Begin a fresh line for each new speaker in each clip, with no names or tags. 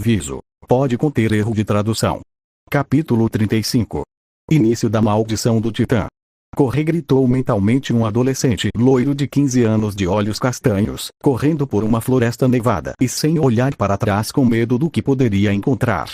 aviso: pode conter erro de tradução. Capítulo 35. Início da maldição do Titã. Corre, gritou mentalmente um adolescente loiro de 15 anos de olhos castanhos, correndo por uma floresta nevada e sem olhar para trás com medo do que poderia encontrar.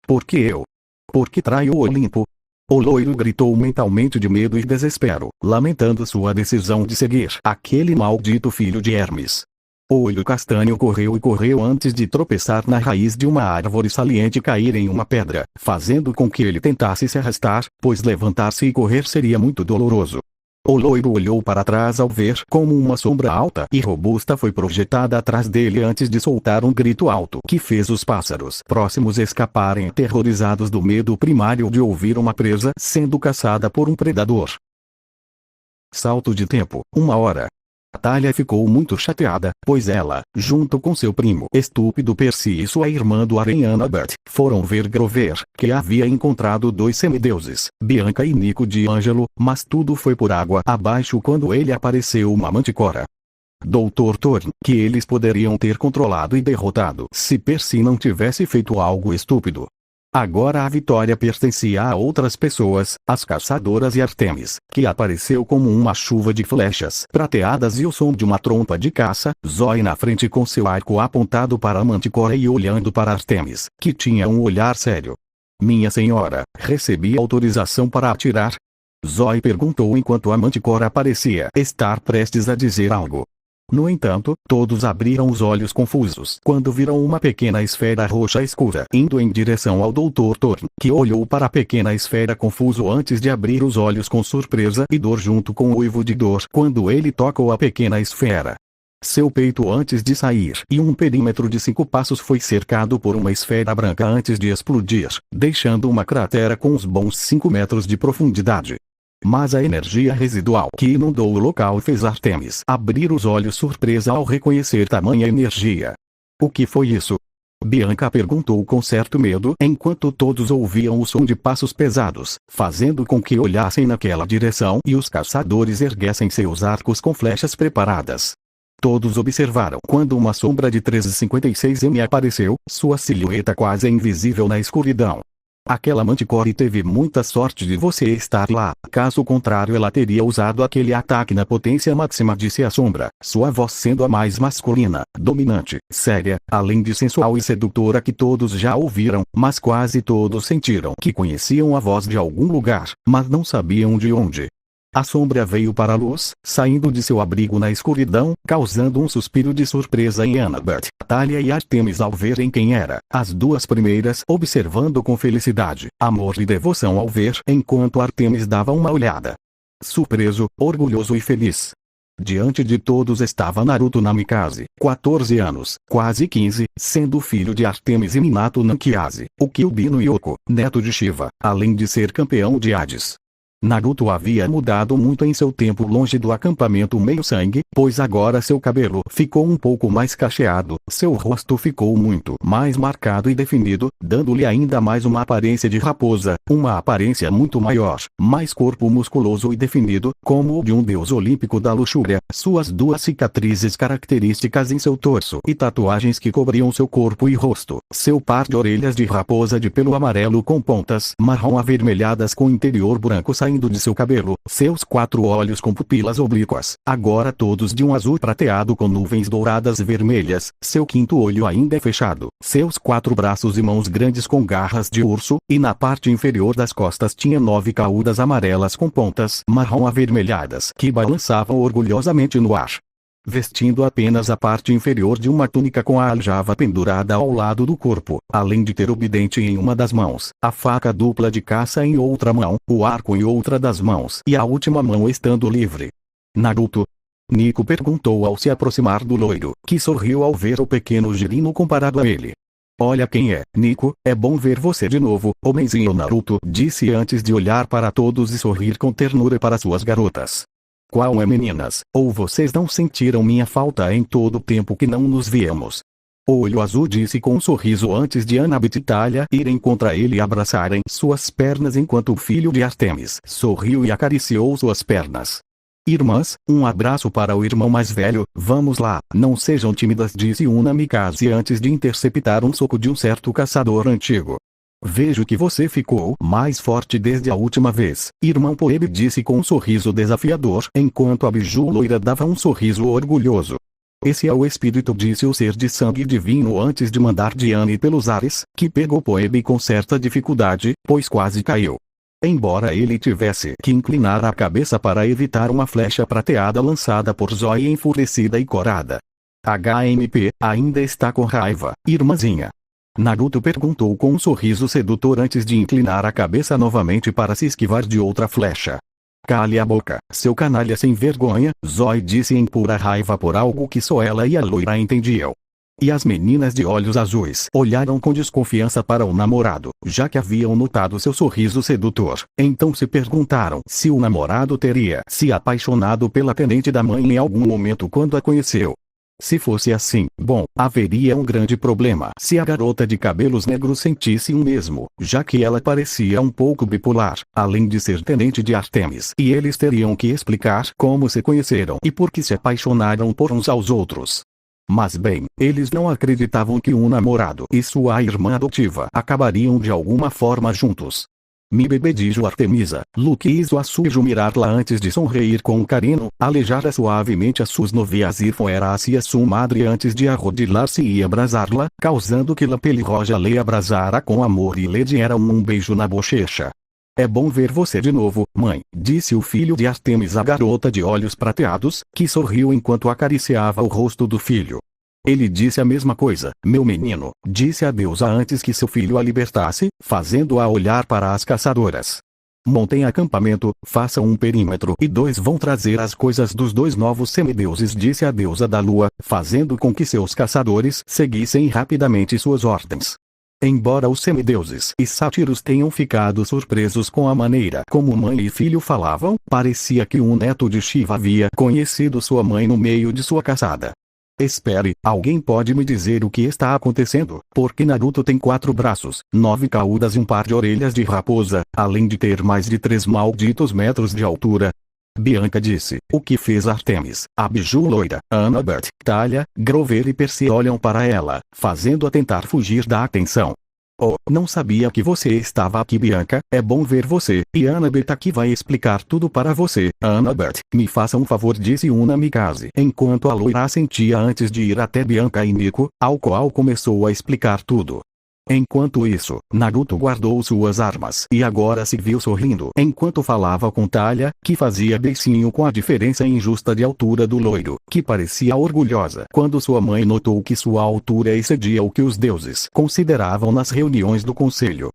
Por que eu? Por que traio o Olimpo? O loiro gritou mentalmente de medo e desespero, lamentando sua decisão de seguir aquele maldito filho de Hermes. O olho castanho correu e correu antes de tropeçar na raiz de uma árvore saliente e cair em uma pedra, fazendo com que ele tentasse se arrastar, pois levantar-se e correr seria muito doloroso. O loiro olhou para trás ao ver como uma sombra alta e robusta foi projetada atrás dele antes de soltar um grito alto que fez os pássaros próximos escaparem aterrorizados do medo primário de ouvir uma presa sendo caçada por um predador. Salto de tempo, 1 hora. Thalia ficou muito chateada, pois ela, junto com seu primo estúpido Percy e sua irmã do Harém Annabeth, foram ver Grover, que havia encontrado 2 semideuses, Bianca e Nico D'Angelo, mas tudo foi por água abaixo quando ele apareceu uma manticora. Dr. Thorne, que eles poderiam ter controlado e derrotado se Percy não tivesse feito algo estúpido. Agora a vitória pertencia a outras pessoas, as caçadoras e Artemis, que apareceu como uma chuva de flechas prateadas e o som de uma trompa de caça, Zoe na frente com seu arco apontado para a manticora e olhando para Artemis, que tinha um olhar sério. Minha senhora, recebi autorização para atirar? Zoe perguntou enquanto a manticora parecia estar prestes a dizer algo. No entanto, todos abriram os olhos confusos quando viram uma pequena esfera roxa escura indo em direção ao Dr. Thorne, que olhou para a pequena esfera confuso antes de abrir os olhos com surpresa e dor junto com o uivo de dor quando ele tocou a pequena esfera. Seu peito antes de sair e um perímetro de 5 passos foi cercado por uma esfera branca antes de explodir, deixando uma cratera com uns bons 5 metros de profundidade. Mas a energia residual que inundou o local fez Artemis abrir os olhos surpresa ao reconhecer tamanha energia. O que foi isso? Bianca perguntou com certo medo enquanto todos ouviam o som de passos pesados, fazendo com que olhassem naquela direção e os caçadores erguessem seus arcos com flechas preparadas. Todos observaram quando uma sombra de 13,56 m apareceu, sua silhueta quase invisível na escuridão. Aquela manticore teve muita sorte de você estar lá, caso contrário ela teria usado aquele ataque na potência máxima, disse a sombra, sua voz sendo a mais masculina, dominante, séria, além de sensual e sedutora que todos já ouviram, mas quase todos sentiram que conheciam a voz de algum lugar, mas não sabiam de onde. A sombra veio para a luz, saindo de seu abrigo na escuridão, causando um suspiro de surpresa em Annabeth, Thalia e Artemis ao verem quem era, as duas primeiras observando com felicidade, amor e devoção ao ver enquanto Artemis dava uma olhada. Surpreso, orgulhoso e feliz. Diante de todos estava Naruto Namikaze, 14 anos, quase 15, sendo filho de Artemis e Minato Namikaze, o Kyuubi no Yoko, neto de Shiva, além de ser campeão de Hades. Naruto havia mudado muito em seu tempo longe do acampamento meio-sangue, pois agora seu cabelo ficou um pouco mais cacheado, seu rosto ficou muito mais marcado e definido, dando-lhe ainda mais uma aparência de raposa, uma aparência muito maior, mais corpo musculoso e definido, como o de um deus olímpico da luxúria, suas 2 cicatrizes características em seu torso e tatuagens que cobriam seu corpo e rosto, seu par de orelhas de raposa de pelo amarelo com pontas marrom avermelhadas com interior branco saindo de seu cabelo, seus 4 olhos com pupilas oblíquas, agora todos de um azul prateado com nuvens douradas e vermelhas, seu 5º olho ainda fechado, seus 4 braços e mãos grandes com garras de urso, e na parte inferior das costas tinha 9 caudas amarelas com pontas marrom avermelhadas que balançavam orgulhosamente no ar. Vestindo apenas a parte inferior de uma túnica com a aljava pendurada ao lado do corpo, além de ter o bidente em uma das mãos, a faca dupla de caça em outra mão, o arco em outra das mãos e a última mão estando livre. Naruto? Nico perguntou ao se aproximar do loiro, que sorriu ao ver o pequeno girino comparado a ele. Olha quem é, Nico, é bom ver você de novo, homenzinho, Naruto disse antes de olhar para todos e sorrir com ternura para suas garotas. Qual é, meninas, ou vocês não sentiram minha falta em todo o tempo que não nos viemos? O olho azul disse com um sorriso antes de Annabeth e Thalia irem contra ele e abraçarem suas pernas enquanto o filho de Artemis sorriu e acariciou suas pernas. Irmãs, um abraço para o irmão mais velho. Vamos lá, não sejam tímidas, disse uma Mikase antes de interceptar um soco de um certo caçador antigo. Vejo que você ficou mais forte desde a última vez, irmão Poebe disse com um sorriso desafiador, enquanto a biju loira dava um sorriso orgulhoso. Esse é o espírito, disse o ser de sangue divino antes de mandar Diane pelos ares, que pegou Poebe com certa dificuldade, pois quase caiu. Embora ele tivesse que inclinar a cabeça para evitar uma flecha prateada lançada por Zoe enfurecida e corada. HMP, ainda está com raiva, irmãzinha? Naruto perguntou com um sorriso sedutor antes de inclinar a cabeça novamente para se esquivar de outra flecha. Cale a boca, seu canalha sem vergonha, Zoe disse em pura raiva por algo que só ela e a loira entendiam. E as meninas de olhos azuis olharam com desconfiança para o namorado, já que haviam notado seu sorriso sedutor. Então se perguntaram se o namorado teria se apaixonado pela tenente da mãe em algum momento quando a conheceu. Se fosse assim, bom, haveria um grande problema se a garota de cabelos negros sentisse o mesmo, já que ela parecia um pouco bipolar, além de ser tenente de Artemis. E eles teriam que explicar como se conheceram e por que se apaixonaram por uns aos outros. Mas bem, eles não acreditavam que um namorado e sua irmã adotiva acabariam de alguma forma juntos. Mi bebê, dijo Artemisa. Luke hizo a sujo mirá-la antes de sonreír com carinho, alejara suavemente a sus novias e fuera hacia su madre antes de arrodillar-se e abrasá-la, causando que la pelirroja lhe abrasara com amor e lhe diera um beijo na bochecha. É bom ver você de novo, mãe, disse o filho de Artemis à garota de olhos prateados, que sorriu enquanto acariciava o rosto do filho. Ele disse a mesma coisa, meu menino, disse a deusa antes que seu filho a libertasse, fazendo-a olhar para as caçadoras. Montem acampamento, façam um perímetro e dois vão trazer as coisas dos dois novos semideuses, disse a deusa da lua, fazendo com que seus caçadores seguissem rapidamente suas ordens. Embora os semideuses e sátiros tenham ficado surpresos com a maneira como mãe e filho falavam, parecia que um neto de Shiva havia conhecido sua mãe no meio de sua caçada. Espere, alguém pode me dizer o que está acontecendo? Porque Naruto tem 4 braços, 9 caudas e um par de orelhas de raposa, além de ter mais de 3 malditos metros de altura. Bianca disse, o que fez Artemis? A biju loira, Annabeth, Thalia, Grover e Percy olham para ela, fazendo-a tentar fugir da atenção. Oh, não sabia que você estava aqui, Bianca, é bom ver você, e Annabeth aqui vai explicar tudo para você. Annabeth, me faça um favor, disse uma Mikase, enquanto a loira assentia antes de ir até Bianca e Nico, ao qual começou a explicar tudo. Enquanto isso, Naruto guardou suas armas e agora se viu sorrindo enquanto falava com Thalia, que fazia beicinho com a diferença injusta de altura do loiro, que parecia orgulhosa quando sua mãe notou que sua altura excedia o que os deuses consideravam nas reuniões do conselho.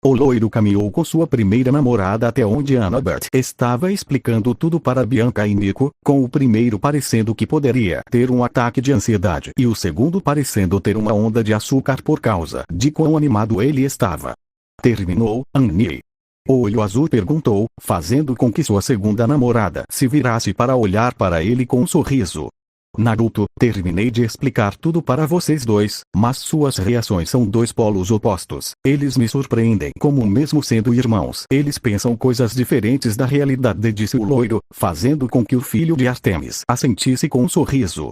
O loiro caminhou com sua primeira namorada até onde Annabeth estava explicando tudo para Bianca e Nico, com o primeiro parecendo que poderia ter um ataque de ansiedade e o segundo parecendo ter uma onda de açúcar por causa de quão animado ele estava. Terminou, Annie? O olho azul perguntou, fazendo com que sua segunda namorada se virasse para olhar para ele com um sorriso. Naruto, terminei de explicar tudo para vocês dois, mas suas reações são dois polos opostos. Eles me surpreendem como mesmo sendo irmãos, eles pensam coisas diferentes da realidade, disse o loiro, fazendo com que o filho de Artemis assentisse com um sorriso.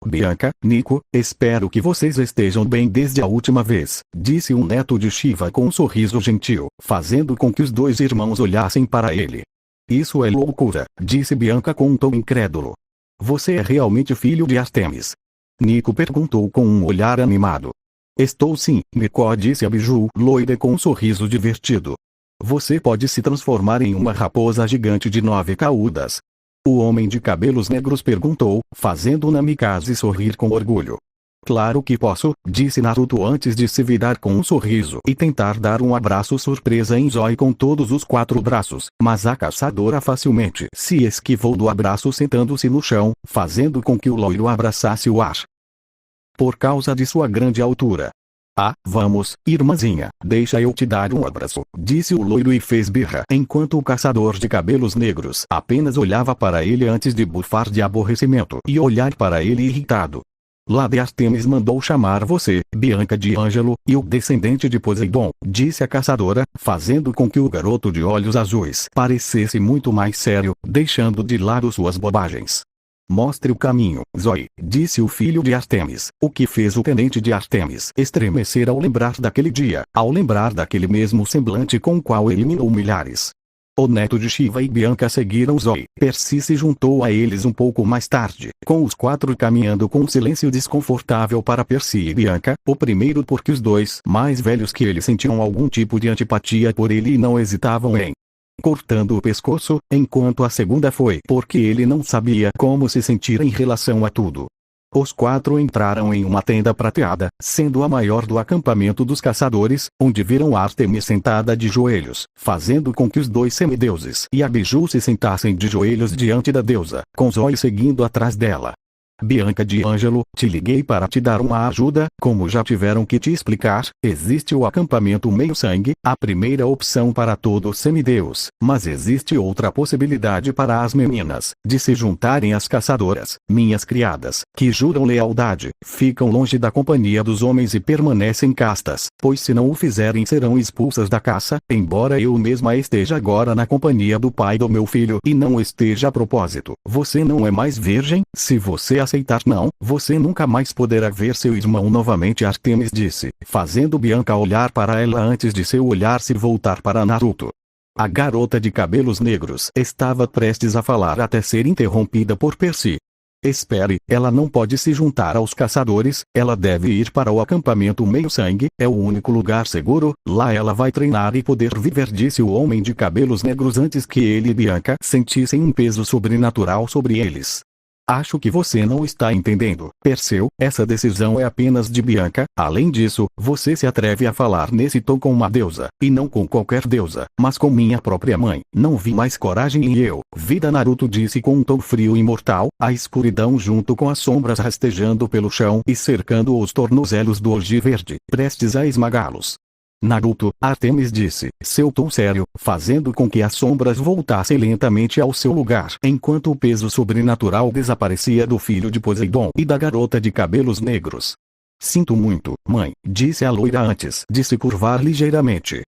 Bianca, Nico, espero que vocês estejam bem desde a última vez, disse um neto de Shiva com um sorriso gentil, fazendo com que os dois irmãos olhassem para ele. Isso é loucura, disse Bianca com um tom incrédulo. Você é realmente filho de Artemis? Nico perguntou com um olhar animado. Estou sim, Nico, disse a biju loira com um sorriso divertido. Você pode se transformar em uma raposa gigante de 9 caudas? O homem de cabelos negros perguntou, fazendo Namikaze sorrir com orgulho. Claro que posso, disse Naruto antes de se virar com um sorriso e tentar dar um abraço surpresa em Zoe com todos os 4 braços, mas a caçadora facilmente se esquivou do abraço sentando-se no chão, fazendo com que o loiro abraçasse o ar. Por causa de sua grande altura. Ah, vamos, irmãzinha, deixa eu te dar um abraço, disse o loiro e fez birra enquanto o caçador de cabelos negros apenas olhava para ele antes de bufar de aborrecimento e olhar para ele irritado. Lady Artemis mandou chamar você, Bianca de Ângelo, e o descendente de Poseidon, disse a caçadora, fazendo com que o garoto de olhos azuis parecesse muito mais sério, deixando de lado suas bobagens. Mostre o caminho, Zoe, disse o filho de Artemis, o que fez o tenente de Artemis estremecer ao lembrar daquele dia, ao lembrar daquele mesmo semblante com o qual eliminou milhares. O neto de Shiva e Bianca seguiram Zoe. Percy se juntou a eles um pouco mais tarde, com os quatro caminhando com um silêncio desconfortável para Percy e Bianca, o primeiro porque os dois mais velhos que ele sentiam algum tipo de antipatia por ele e não hesitavam em cortando o pescoço, enquanto a segunda foi porque ele não sabia como se sentir em relação a tudo. Os quatro entraram em uma tenda prateada, sendo a maior do acampamento dos caçadores, onde viram Artemis sentada de joelhos, fazendo com que os dois semideuses e Abiju se sentassem de joelhos diante da deusa, com Zoe seguindo atrás dela. Bianca de Ângelo, te liguei para te dar uma ajuda, como já tiveram que te explicar, existe o acampamento meio-sangue, a primeira opção para todo semideus, mas existe outra possibilidade para as meninas, de se juntarem às caçadoras, minhas criadas, que juram lealdade, ficam longe da companhia dos homens e permanecem castas, pois se não o fizerem serão expulsas da caça, embora eu mesma esteja agora na companhia do pai do meu filho e não esteja a propósito. Você não é mais virgem, se você aceitar não, você nunca mais poderá ver seu irmão novamente, Artemis disse, fazendo Bianca olhar para ela antes de seu olhar se voltar para Naruto. A garota de cabelos negros estava prestes a falar até ser interrompida por Percy. Espere, ela não pode se juntar aos caçadores, ela deve ir para o acampamento meio-sangue, é o único lugar seguro, lá ela vai treinar e poder viver, disse o homem de cabelos negros antes que ele e Bianca sentissem um peso sobrenatural sobre eles. Acho que você não está entendendo, Perseu, essa decisão é apenas de Bianca, além disso, você se atreve a falar nesse tom com uma deusa, e não com qualquer deusa, mas com minha própria mãe, não vi mais coragem em eu, vida, Naruto disse com um tom frio e mortal, a escuridão junto com as sombras rastejando pelo chão e cercando os tornozelos do Oji verde, prestes a esmagá-los. Naruto, Artemis disse, seu tom sério, fazendo com que as sombras voltassem lentamente ao seu lugar, enquanto o peso sobrenatural desaparecia do filho de Poseidon e da garota de cabelos negros. Sinto muito, mãe, disse a loira antes de se curvar ligeiramente.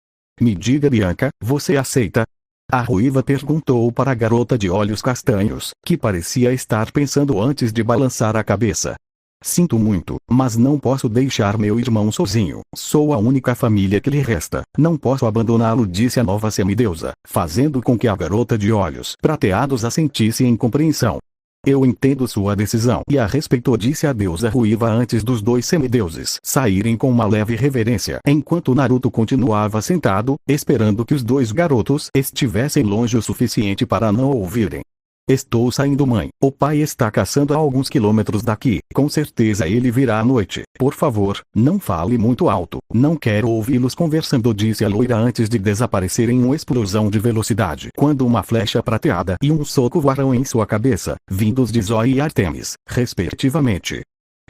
Me diga, Bianca, você aceita? A ruiva perguntou para a garota de olhos castanhos, que parecia estar pensando antes de balançar a cabeça. Sinto muito, mas não posso deixar meu irmão sozinho. Sou a única família que lhe resta. Não posso abandoná-lo, disse a nova semideusa, fazendo com que a garota de olhos prateados assentisse em compreensão. Eu entendo sua decisão e a respeito, disse a deusa ruiva antes dos dois semideuses saírem com uma leve reverência, enquanto Naruto continuava sentado, esperando que os dois garotos estivessem longe o suficiente para não ouvirem. Estou saindo, mãe. O pai está caçando a alguns quilômetros daqui. Com certeza ele virá à noite. Por favor, não fale muito alto. Não quero ouvi-los conversando, disse a loira antes de desaparecer em uma explosão de velocidade. Quando uma flecha prateada e um soco voaram em sua cabeça, vindos de Zoe e Artemis, respectivamente.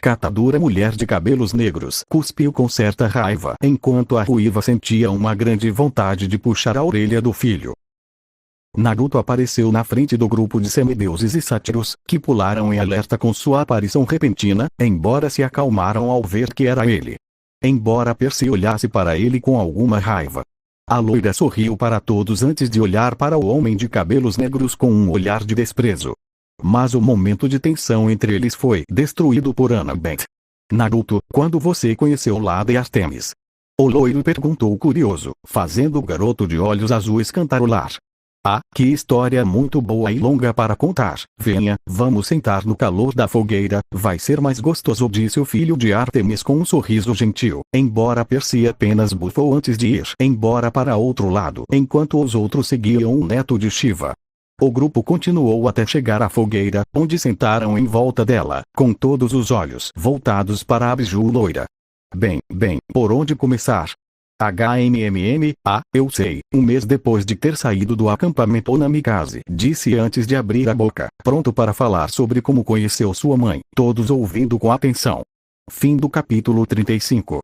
Catadura mulher de cabelos negros cuspiu com certa raiva, enquanto a ruiva sentia uma grande vontade de puxar a orelha do filho. Naruto apareceu na frente do grupo de semideuses e sátiros, que pularam em alerta com sua aparição repentina, embora se acalmaram ao ver que era ele. Embora Percy olhasse para ele com alguma raiva. A loira sorriu para todos antes de olhar para o homem de cabelos negros com um olhar de desprezo. Mas o momento de tensão entre eles foi destruído por Annabeth. Naruto, quando você conheceu Lady Artemis? O loiro perguntou curioso, fazendo o garoto de olhos azuis cantarolar. Ah, que história muito boa e longa para contar. Venha, vamos sentar no calor da fogueira, vai ser mais gostoso, disse o filho de Artemis com um sorriso gentil, embora Percy apenas bufou antes de ir embora para outro lado, enquanto os outros seguiam o neto de Shiva. O grupo continuou até chegar à fogueira, onde sentaram em volta dela, com todos os olhos voltados para a Abiju loira. Bem, por onde começar? Eu sei, um mês depois de ter saído do acampamento Namikaze, disse antes de abrir a boca, pronto para falar sobre como conheceu sua mãe, todos ouvindo com atenção. Fim do capítulo 35.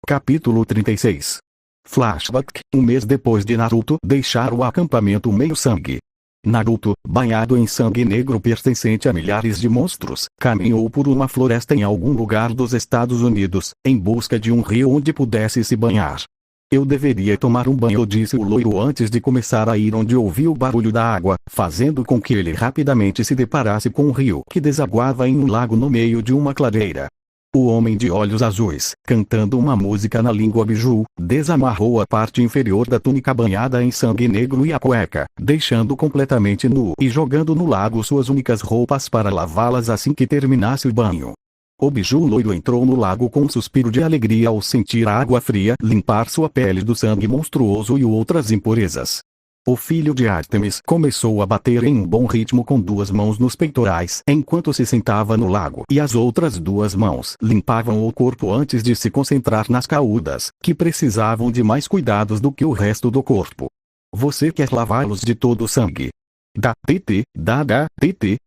Capítulo 36. Flashback, um mês depois de Naruto deixar o acampamento meio-sangue. Naruto, banhado em sangue negro pertencente a milhares de monstros, caminhou por uma floresta em algum lugar dos Estados Unidos, em busca de um rio onde pudesse se banhar. Eu deveria tomar um banho, disse o loiro antes de começar a ir onde ouviu o barulho da água, fazendo com que ele rapidamente se deparasse com um rio que desaguava em um lago no meio de uma clareira. O homem de olhos azuis, cantando uma música na língua biju, desamarrou a parte inferior da túnica banhada em sangue negro e a cueca, deixando completamente nu e jogando no lago suas únicas roupas para lavá-las assim que terminasse o banho. O biju loiro entrou no lago com um suspiro de alegria ao sentir a água fria limpar sua pele do sangue monstruoso e outras impurezas. O filho de Ártemis começou a bater em um bom ritmo com duas mãos nos peitorais enquanto se sentava no lago e as outras duas mãos limpavam o corpo antes de se concentrar nas caudas, que precisavam de mais cuidados do que o resto do corpo. Você quer lavá-los de todo o sangue?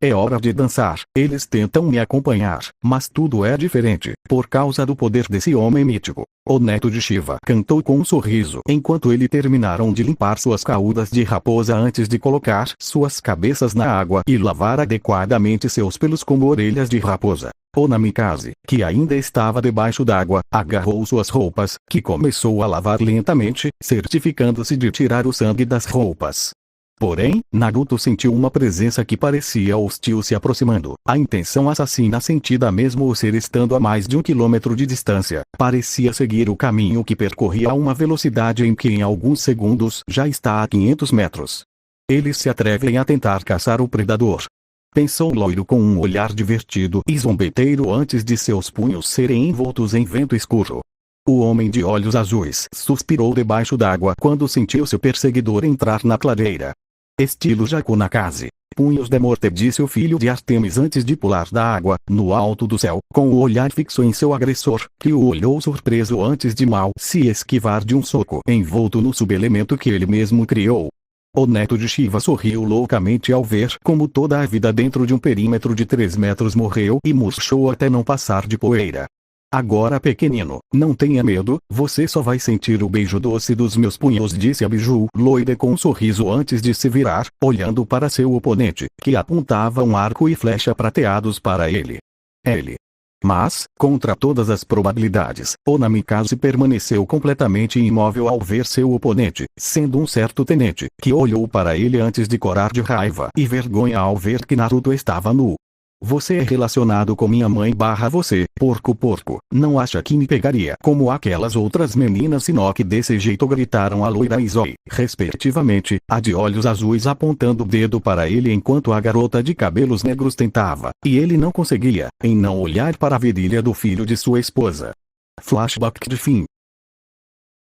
É hora de dançar. Eles tentam me acompanhar, mas tudo é diferente, por causa do poder desse homem mítico. O neto de Shiva cantou com um sorriso enquanto eles terminaram de limpar suas caudas de raposa antes de colocar suas cabeças na água e lavar adequadamente seus pelos como orelhas de raposa. O Namikaze, que ainda estava debaixo d'água, agarrou suas roupas, que começou a lavar lentamente, certificando-se de tirar o sangue das roupas. Porém, Naruto sentiu uma presença que parecia hostil se aproximando. A intenção assassina sentida mesmo o ser estando a mais de 1 quilômetro de distância, parecia seguir o caminho que percorria a uma velocidade em que em alguns segundos já está a 500 metros. Eles se atrevem a tentar caçar o predador. Pensou loiro com um olhar divertido e zombeteiro antes de seus punhos serem envoltos em vento escuro. O homem de olhos azuis suspirou debaixo d'água quando sentiu seu perseguidor entrar na clareira. Estilo Jaco Nakaze. Punhos de morte, disse o filho de Ártemis antes de pular da água, no alto do céu, com o olhar fixo em seu agressor, que o olhou surpreso antes de mal se esquivar de um soco envolto no subelemento que ele mesmo criou. O neto de Shiva sorriu loucamente ao ver como toda a vida dentro de um perímetro de 3 metros morreu e murchou até não passar de poeira. Agora, pequenino, não tenha medo, você só vai sentir o beijo doce dos meus punhos, disse a biju loira com um sorriso antes de se virar, olhando para seu oponente, que apontava um arco e flecha prateados para ele. Mas, contra todas as probabilidades, o Namikaze permaneceu completamente imóvel ao ver seu oponente, sendo um certo tenente, que olhou para ele antes de corar de raiva e vergonha ao ver que Naruto estava nu. Você é relacionado com minha mãe / você, porco, não acha que me pegaria como aquelas outras meninas Sinoke desse jeito, gritaram a loira e Zoe, respectivamente, a de olhos azuis apontando o dedo para ele enquanto a garota de cabelos negros tentava, e ele não conseguia, em não olhar para a virilha do filho de sua esposa. Flashback de fim.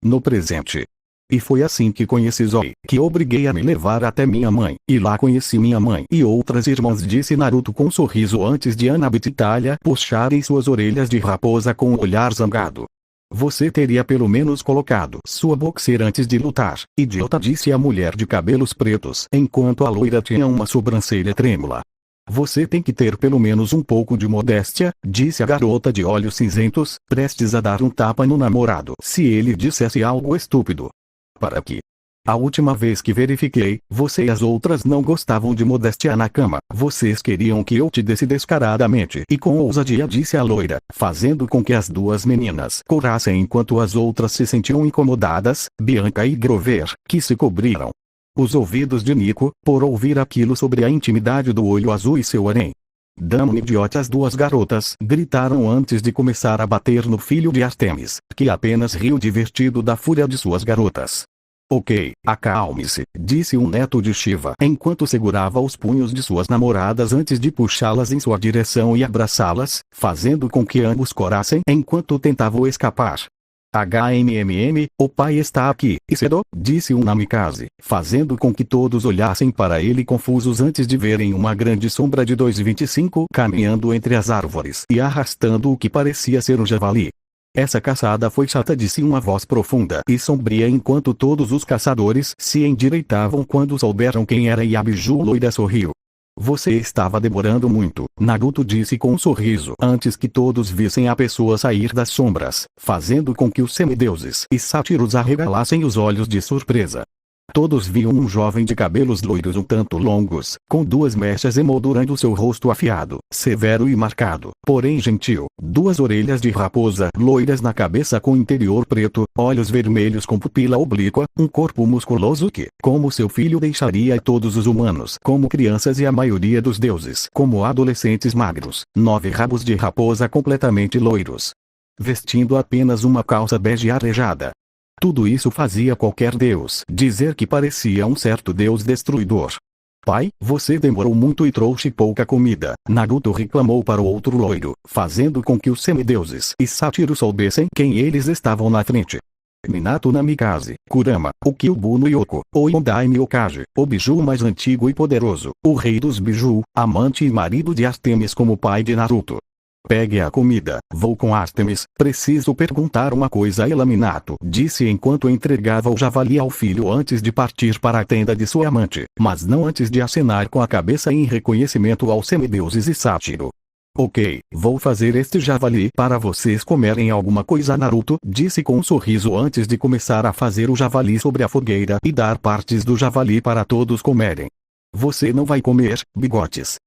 No presente. E foi assim que conheci Zoe, que obriguei a me levar até minha mãe, e lá conheci minha mãe e outras irmãs, disse Naruto com um sorriso antes de Annabeth e Thalia puxarem suas orelhas de raposa com um olhar zangado. Você teria pelo menos colocado sua boxer antes de lutar, idiota, disse a mulher de cabelos pretos enquanto a loira tinha uma sobrancelha trêmula. Você tem que ter pelo menos um pouco de modéstia, disse a garota de olhos cinzentos, prestes a dar um tapa no namorado se ele dissesse algo estúpido. Para que? A última vez que verifiquei, você e as outras não gostavam de modéstia na cama. Vocês queriam que eu te desse descaradamente e com ousadia, disse a loira, fazendo com que as duas meninas corassem enquanto as outras se sentiam incomodadas, Bianca e Grover, que se cobriram os ouvidos de Nico, por ouvir aquilo sobre a intimidade do olho azul e seu harém. Dama idiota, as duas garotas gritaram antes de começar a bater no filho de Ártemis, que apenas riu divertido da fúria de suas garotas. Ok, acalme-se, disse o neto de Shiva enquanto segurava os punhos de suas namoradas antes de puxá-las em sua direção e abraçá-las, fazendo com que ambos corassem enquanto tentavam escapar. O pai está aqui, e cedo, disse o Namikaze, fazendo com que todos olhassem para ele confusos antes de verem uma grande sombra de 2,25 caminhando entre as árvores e arrastando o que parecia ser um javali. Essa caçada foi chata, disse uma voz profunda e sombria enquanto todos os caçadores se endireitavam quando souberam quem era, e a biju loira sorriu. Você estava demorando muito, Naruto disse com um sorriso antes que todos vissem a pessoa sair das sombras, fazendo com que os semideuses e sátiros arregalassem os olhos de surpresa. Todos viam um jovem de cabelos loiros um tanto longos, com duas mechas emoldurando seu rosto afiado, severo e marcado, porém gentil, duas orelhas de raposa loiras na cabeça com interior preto, olhos vermelhos com pupila oblíqua, um corpo musculoso que, como seu filho deixaria todos os humanos como crianças e a maioria dos deuses como adolescentes magros, 9 rabos de raposa completamente loiros. Vestindo apenas uma calça bege arejada. Tudo isso fazia qualquer deus dizer que parecia um certo deus destruidor. Pai, você demorou muito e trouxe pouca comida, Naruto reclamou para o outro loiro, fazendo com que os semideuses e Sátiro soubessem quem eles estavam na frente. Minato Namikaze, Kurama, o Kyuubi no Yoko, o Yondaime Okage, o biju mais antigo e poderoso, o rei dos biju, amante e marido de Artemis como pai de Naruto. Pegue a comida, vou com Artemis, preciso perguntar uma coisa a ela, Minato disse enquanto entregava o javali ao filho antes de partir para a tenda de sua amante, mas não antes de acenar com a cabeça em reconhecimento aos semideuses e Sátiro. Ok, vou fazer este javali para vocês comerem alguma coisa, Naruto disse com um sorriso antes de começar a fazer o javali sobre a fogueira e dar partes do javali para todos comerem. Você não vai comer, bigotes?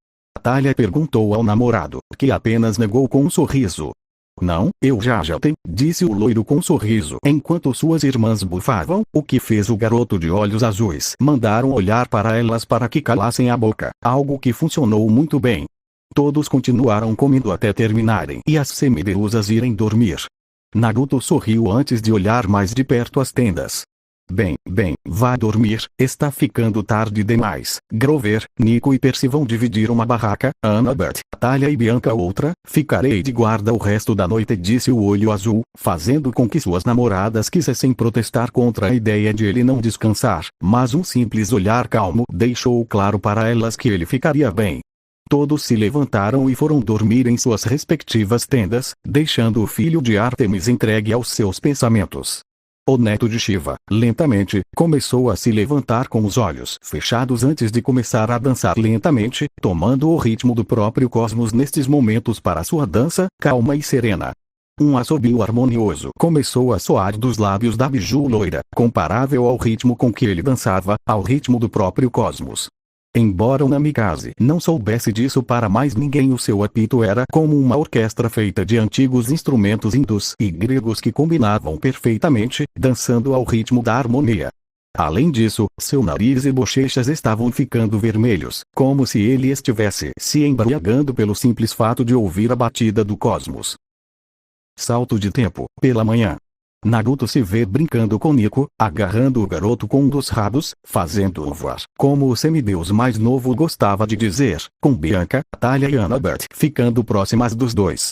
Thalia perguntou ao namorado, que apenas negou com um sorriso. Não, eu já tenho, disse o loiro com um sorriso enquanto suas irmãs bufavam, o que fez o garoto de olhos azuis mandaram olhar para elas para que calassem a boca, algo que funcionou muito bem. Todos continuaram comendo até terminarem e as semideusas irem dormir. Naruto sorriu antes de olhar mais de perto as tendas. Bem, vá dormir, está ficando tarde demais. Grover, Nico e Percy vão dividir uma barraca, Annabeth, Thalia e Bianca outra, ficarei de guarda o resto da noite, disse o olho azul, fazendo com que suas namoradas quisessem protestar contra a ideia de ele não descansar, mas um simples olhar calmo deixou claro para elas que ele ficaria bem. Todos se levantaram e foram dormir em suas respectivas tendas, deixando o filho de Artemis entregue aos seus pensamentos. O neto de Shiva, lentamente, começou a se levantar com os olhos fechados antes de começar a dançar lentamente, tomando o ritmo do próprio cosmos nestes momentos para sua dança, calma e serena. Um assobio harmonioso começou a soar dos lábios da biju loira, comparável ao ritmo com que ele dançava, ao ritmo do próprio cosmos. Embora o Namikaze não soubesse disso para mais ninguém, o seu apito era como uma orquestra feita de antigos instrumentos hindus e gregos que combinavam perfeitamente, dançando ao ritmo da harmonia. Além disso, seu nariz e bochechas estavam ficando vermelhos, como se ele estivesse se embriagando pelo simples fato de ouvir a batida do cosmos. Salto de tempo, pela manhã. Naruto se vê brincando com Nico, agarrando o garoto com um dos rabos, fazendo-o voar, como o semideus mais novo gostava de dizer, com Bianca, Thalia e Annabeth ficando próximas dos dois.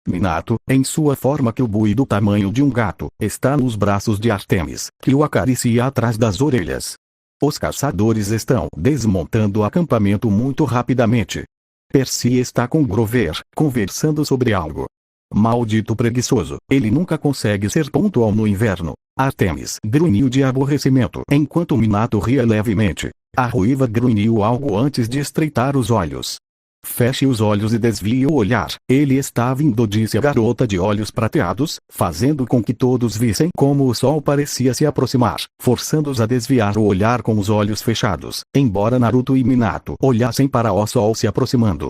Minato, em sua forma Kyuubi do tamanho de um gato, está nos braços de Artemis, que o acaricia atrás das orelhas. Os caçadores estão desmontando o acampamento muito rapidamente. Percy está com Grover, conversando sobre algo. Maldito preguiçoso, ele nunca consegue ser pontual no inverno. Artemis grunhiu de aborrecimento enquanto Minato ria levemente. A ruiva grunhiu algo antes de estreitar os olhos. Feche os olhos e desvie o olhar. Ele estava indo, disse a garota de olhos prateados, fazendo com que todos vissem como o sol parecia se aproximar, forçando-os a desviar o olhar com os olhos fechados, embora Naruto e Minato olhassem para o sol se aproximando.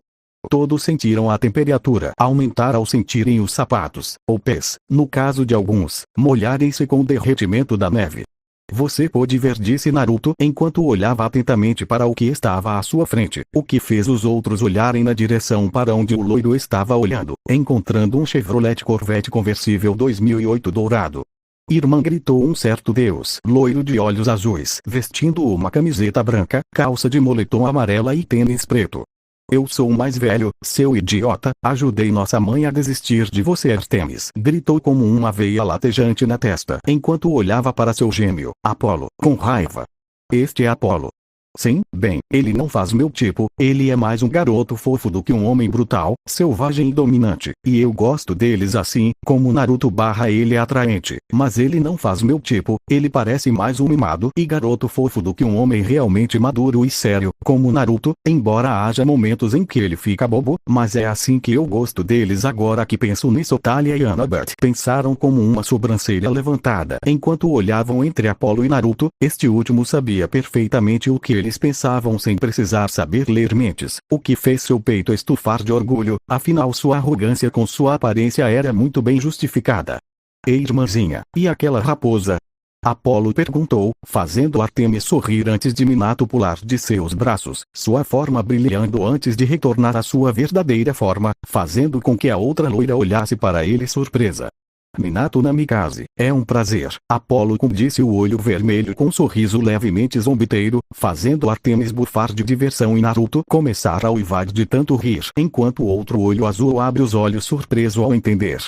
Todos sentiram a temperatura aumentar ao sentirem os sapatos, ou pés, no caso de alguns, molharem-se com o derretimento da neve. Você pôde ver, disse Naruto enquanto olhava atentamente para o que estava à sua frente, o que fez os outros olharem na direção para onde o loiro estava olhando, encontrando um Chevrolet Corvette conversível 2008 dourado. Irmã, gritou um certo deus loiro de olhos azuis, vestindo uma camiseta branca, calça de moletom amarela e tênis preto. Eu sou o mais velho, seu idiota, ajudei nossa mãe a desistir de você, Artemis gritou como uma veia latejante na testa enquanto olhava para seu gêmeo, Apolo, com raiva. Este é Apolo. Sim, bem, ele não faz meu tipo, ele é mais um garoto fofo do que um homem brutal, selvagem e dominante, e eu gosto deles assim, como Naruto ele é atraente, mas ele não faz meu tipo, ele parece mais um mimado e garoto fofo do que um homem realmente maduro e sério, como Naruto, embora haja momentos em que ele fica bobo, mas é assim que eu gosto deles. Agora que penso nisso, Thalia e Annabeth pensaram como uma sobrancelha levantada enquanto olhavam entre Apolo e Naruto. Este último sabia perfeitamente o que eles pensavam sem precisar saber ler mentes, o que fez seu peito estufar de orgulho, afinal sua arrogância com sua aparência era muito bem justificada. Ei, irmãzinha, e aquela raposa? Apolo perguntou, fazendo Ártemis sorrir antes de Minato pular de seus braços, sua forma brilhando antes de retornar à sua verdadeira forma, fazendo com que a outra loira olhasse para ele surpresa. Minato Namikaze, é um prazer. Apolo disse o olho vermelho com um sorriso levemente zombeteiro, fazendo Ártemis bufar de diversão e Naruto começar a uivar de tanto rir, enquanto o outro olho azul abre os olhos surpreso ao entender.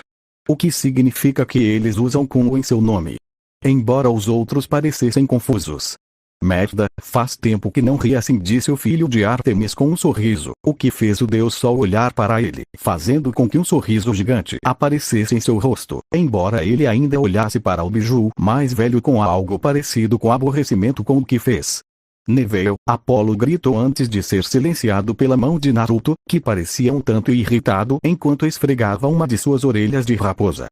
O que significa que eles usam Kungo em seu nome. Embora os outros parecessem confusos. Merda, faz tempo que não ri assim, disse o filho de Ártemis com um sorriso, o que fez o deus Sol olhar para ele, fazendo com que um sorriso gigante aparecesse em seu rosto, embora ele ainda olhasse para o biju mais velho com algo parecido com aborrecimento com o que fez. Neville, Apolo gritou antes de ser silenciado pela mão de Naruto, que parecia um tanto irritado enquanto esfregava uma de suas orelhas de raposa.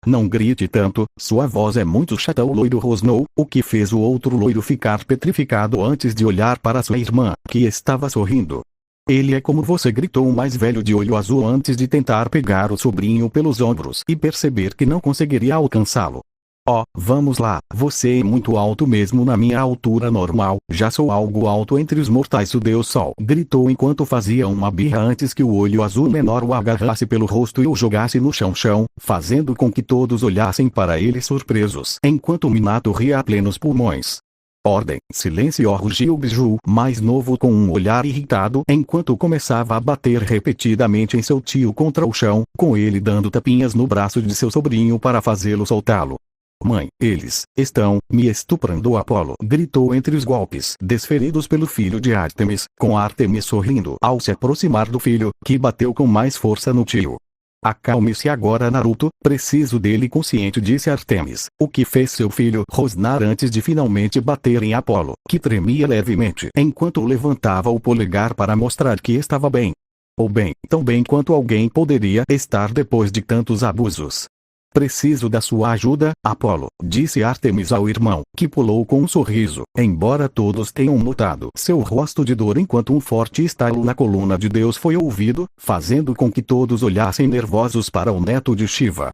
Não grite tanto, sua voz é muito chata. O loiro rosnou, o que fez o outro loiro ficar petrificado antes de olhar para sua irmã, que estava sorrindo. Ele é como você, gritou o mais velho de olho azul antes de tentar pegar o sobrinho pelos ombros e perceber que não conseguiria alcançá-lo. Oh, vamos lá, você é muito alto mesmo na minha altura normal, já sou algo alto entre os mortais. O Deus Sol gritou enquanto fazia uma birra antes que o olho azul menor o agarrasse pelo rosto e o jogasse no chão, fazendo com que todos olhassem para ele surpresos, enquanto Minato ria a plenos pulmões. Ordem, silêncio, rugiu o biju mais novo com um olhar irritado enquanto começava a bater repetidamente em seu tio contra o chão, com ele dando tapinhas no braço de seu sobrinho para fazê-lo soltá-lo. Mãe, eles estão me estuprando. Apolo gritou entre os golpes desferidos pelo filho de Ártemis, com Ártemis sorrindo ao se aproximar do filho, que bateu com mais força no tio. Acalme-se agora, Naruto, preciso dele consciente, disse Ártemis, o que fez seu filho rosnar antes de finalmente bater em Apolo, que tremia levemente enquanto levantava o polegar para mostrar que estava bem. Ou bem, tão bem quanto alguém poderia estar depois de tantos abusos. Preciso da sua ajuda, Apolo, disse Ártemis ao irmão, que pulou com um sorriso, embora todos tenham notado seu rosto de dor enquanto um forte estalo na coluna de Deus foi ouvido, fazendo com que todos olhassem nervosos para o neto de Shiva,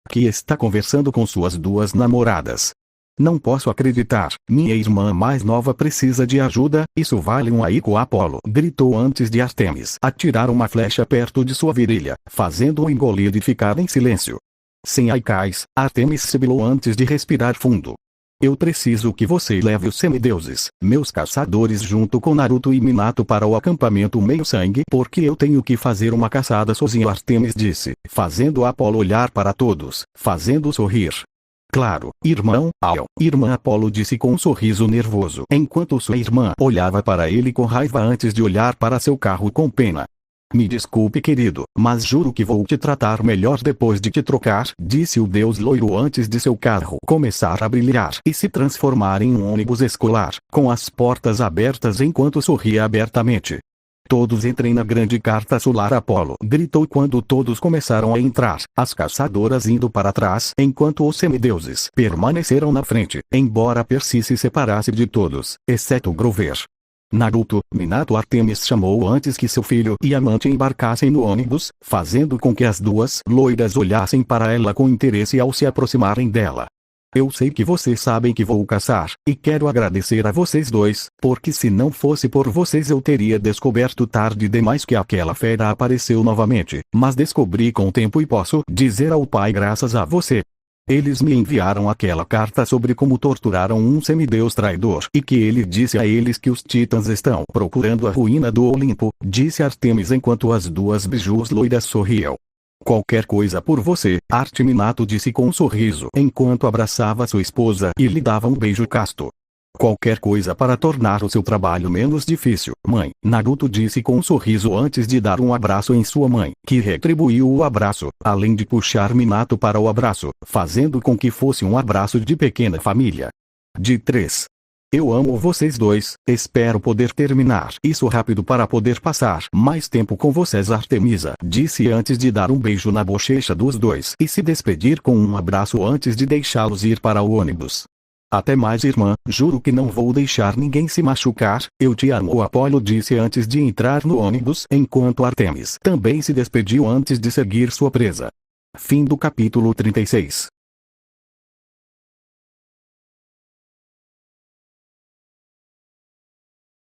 que está conversando com suas duas namoradas. Não posso acreditar, minha irmã mais nova precisa de ajuda, isso vale um Aiko. Apolo gritou antes de Ártemis atirar uma flecha perto de sua virilha, fazendo-o engolir e ficar em silêncio. Sem Aikais, Ártemis sibilou antes de respirar fundo. Eu preciso que você leve os semideuses, meus caçadores, junto com Naruto e Minato para o acampamento meio-sangue, porque eu tenho que fazer uma caçada sozinho, Ártemis disse, fazendo Apolo olhar para todos, fazendo sorrir. Claro, irmão, irmã, Apolo disse com um sorriso nervoso, enquanto sua irmã olhava para ele com raiva antes de olhar para seu carro com pena. Me desculpe, querido, mas juro que vou te tratar melhor depois de te trocar, disse o deus loiro antes de seu carro começar a brilhar e se transformar em um ônibus escolar, com as portas abertas enquanto sorria abertamente. Todos entrem na grande carta solar, Apolo gritou quando todos começaram a entrar, as caçadoras indo para trás enquanto os semideuses permaneceram na frente, embora Percy se separasse de todos, exceto Grover. Naruto, Minato, Ártemis chamou antes que seu filho e amante embarcassem no ônibus, fazendo com que as duas loiras olhassem para ela com interesse ao se aproximarem dela. Eu sei que vocês sabem que vou caçar, e quero agradecer a vocês dois, porque se não fosse por vocês eu teria descoberto tarde demais que aquela fera apareceu novamente, mas descobri com o tempo e posso dizer ao pai graças a você. Eles me enviaram aquela carta sobre como torturaram um semideus traidor e que ele disse a eles que os titãs estão procurando a ruína do Olimpo, disse Ártemis enquanto as duas bijus loiras sorriam. Qualquer coisa por você, Minato disse com um sorriso enquanto abraçava sua esposa e lhe dava um beijo casto. Qualquer coisa para tornar o seu trabalho menos difícil, mãe. Naruto disse com um sorriso antes de dar um abraço em sua mãe, que retribuiu o abraço, além de puxar Minato para o abraço, fazendo com que fosse um abraço de pequena família. De 3. Eu amo vocês dois, espero poder terminar isso rápido para poder passar mais tempo com vocês. Artemisa disse antes de dar um beijo na bochecha dos dois e se despedir com um abraço antes de deixá-los ir para o ônibus. Até mais, irmã, juro que não vou deixar ninguém se machucar, eu te amo. O Apollo disse antes de entrar no ônibus, enquanto Artemis também se despediu antes de seguir sua presa. Fim do capítulo 36.